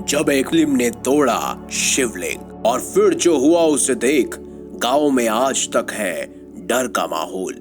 जब एक फिल्म ने तोड़ा शिवलिंग और फिर जो हुआ उसे देख गांव में आज तक है डर का माहौल।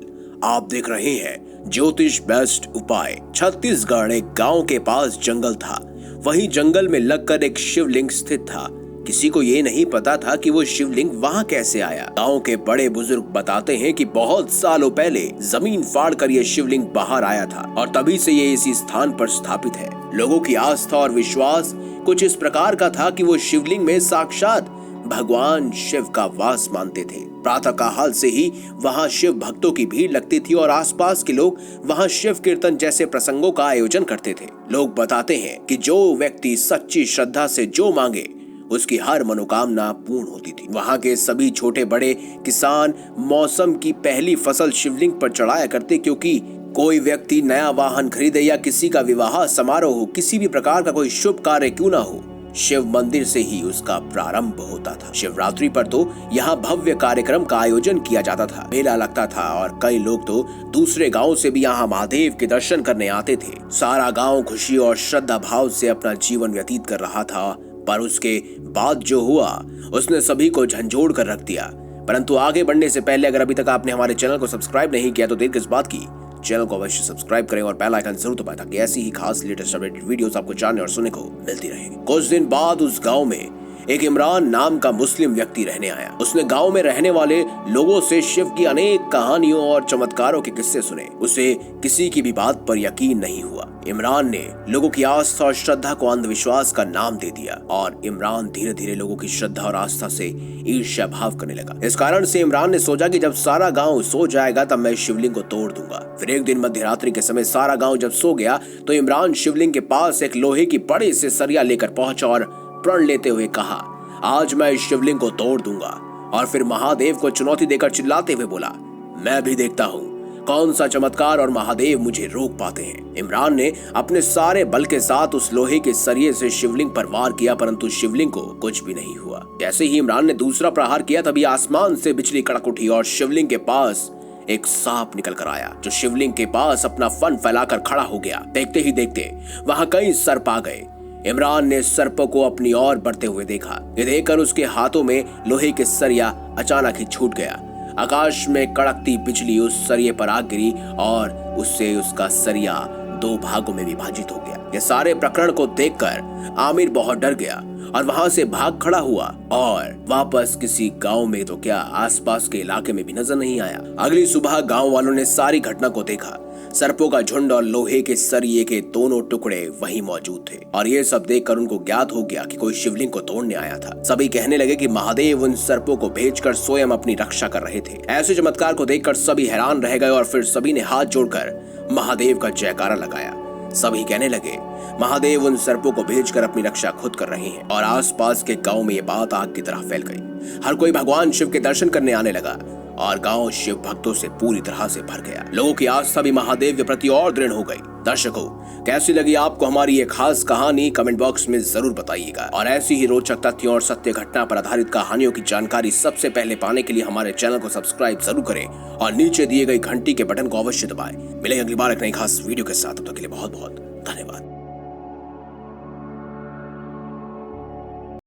आप देख रहे हैं ज्योतिष बेस्ट उपाय। छत्तीसगढ़ एक गांव के पास जंगल था। वही जंगल में लगकर एक शिवलिंग स्थित था। किसी को ये नहीं पता था कि वो शिवलिंग वहां कैसे आया। गांव के बड़े बुजुर्ग बताते हैं कि बहुत सालों पहले जमीन फाड़ कर ये शिवलिंग बाहर आया था और तभी से ये इसी स्थान पर स्थापित है। लोगों की आस्था और विश्वास कुछ इस प्रकार का था कि वो शिवलिंग में साक्षात भगवान शिव का वास मानते थे। प्रातः काल से ही वहां शिव भक्तों की भीड़ लगती थी और आसपास के लोग वहां शिव कीर्तन जैसे प्रसंगों का आयोजन करते थे। लोग बताते हैं कि जो व्यक्ति सच्ची श्रद्धा से जो मांगे उसकी हर मनोकामना पूर्ण होती थी। वहां के सभी छोटे बड़े किसान मौसम की पहली फसल शिवलिंग पर चढ़ाया करते, क्योंकि कोई व्यक्ति नया वाहन खरीदे या किसी का विवाह समारोह हो, किसी भी प्रकार का कोई शुभ कार्य क्यों ना हो, शिव मंदिर से ही उसका प्रारंभ होता था। शिवरात्रि पर तो यहाँ भव्य कार्यक्रम का आयोजन किया जाता था, मेला लगता था और कई लोग तो दूसरे गांव से भी यहाँ महादेव के दर्शन करने आते थे। सारा गांव खुशी और श्रद्धा भाव से अपना जीवन व्यतीत कर रहा था, पर उसके बाद जो हुआ उसने सभी को झंझोड़ कर रख दिया। परंतु आगे बढ़ने से पहले अगर अभी तक आपने हमारे चैनल को सब्सक्राइब नहीं किया तो देर किस बात की, चैनल को अवश्य सब्सक्राइब करें और बेल आइकन जरूर दबाएं ताकि ऐसी ही खास लेटेस्ट अपडेटेड वीडियोस आपको जानने और सुनने को मिलती रहे। कुछ दिन बाद उस गांव में एक इमरान नाम का मुस्लिम व्यक्ति रहने आया। उसने गांव में रहने वाले लोगों से शिव की अनेक कहानियों और चमत्कारों के किस्से सुने। उसे किसी की भी बात पर यकीन नहीं हुआ। इमरान ने लोगों की आस्था और श्रद्धा को अंधविश्वास का नाम दे दिया और इमरान धीरे धीरे लोगों की श्रद्धा और आस्था से ईर्ष्या भाव करने लगा। इस कारण से इमरान ने सोचा कि जब सारा गांव सो जाएगा तब मैं शिवलिंग को तोड़ दूंगा। फिर एक दिन मध्यरात्रि के समय सारा गांव जब सो गया तो इमरान शिवलिंग के पास एक लोहे की बड़ी से सरिया लेकर पहुंचा और प्रण लेते हुए कहा, आज मैं इस शिवलिंग को तोड़ दूंगा। और फिर महादेव को चुनौती देकर चिल्लाते हुए बोला, मैं भी देखता हूँ कौन सा चमत्कार और महादेव मुझे रोक पाते हैं। इमरान ने अपने सारे बल के साथ उस लोहे के सरिये से शिवलिंग पर वार किया, परंतु शिवलिंग को कुछ भी नहीं हुआ। जैसे ही इमरान ने दूसरा प्रहार किया तभी आसमान से बिजली कड़क उठी और शिवलिंग के पास एक सांप निकल कर आया, जो शिवलिंग के पास अपना फन फैलाकर खड़ा हो गया। देखते ही देखते वहां कई सर्प आ गए। इमरान ने सर्पों को अपनी ओर बढ़ते हुए देखा। ये देखकर उसके हाथों में लोहे के सरिया अचानक ही छूट गया। आकाश में कड़कती बिजली उस सरिये पर आ गिरी और उससे उसका सरिया दो भागों में विभाजित हो गया। ये सारे प्रकरण को देखकर आमिर बहुत डर गया और वहां से भाग खड़ा हुआ और वापस किसी गांव में तो क्या आसपास के इलाके में भी नजर नहीं आया। अगली सुबह गांव वालों ने सारी घटना को देखा। सर्पों का झुंड और लोहे के सरिये के दोनों टुकड़े वहीं मौजूद थे और ये सब देखकर उनको ज्ञात हो गया कि कोई शिवलिंग को तोड़ने आया था। सभी कहने लगे कि महादेव उन सर्पों को भेजकर स्वयं अपनी रक्षा कर रहे थे। ऐसे चमत्कार को देखकर सभी हैरान रह गए और फिर सभी ने हाथ जोड़कर महादेव का जयकारा लगाया। सभी कहने लगे, महादेव उन सर्पों को भेजकर अपनी रक्षा खुद कर रहे हैं। और आसपास के गांव में ये बात आग की तरह फैल गई। हर कोई भगवान शिव के दर्शन करने आने लगा और गांव शिव भक्तों से पूरी तरह से भर गया। लोगों की आस्था भी महादेव के प्रति और दृढ़ हो गई। दर्शकों, कैसी लगी आपको हमारी ये खास कहानी, कमेंट बॉक्स में जरूर बताइएगा। और ऐसी ही रोचक तथ्यों और सत्य घटना पर आधारित कहानियों की जानकारी सबसे पहले पाने के लिए हमारे चैनल को सब्सक्राइब जरूर करें और नीचे दिए गई घंटी के बटन को अवश्य दबाएं। मिलेंगे अगली बार एक नई खास वीडियो के साथ। तब तक के लिए बहुत बहुत धन्यवाद।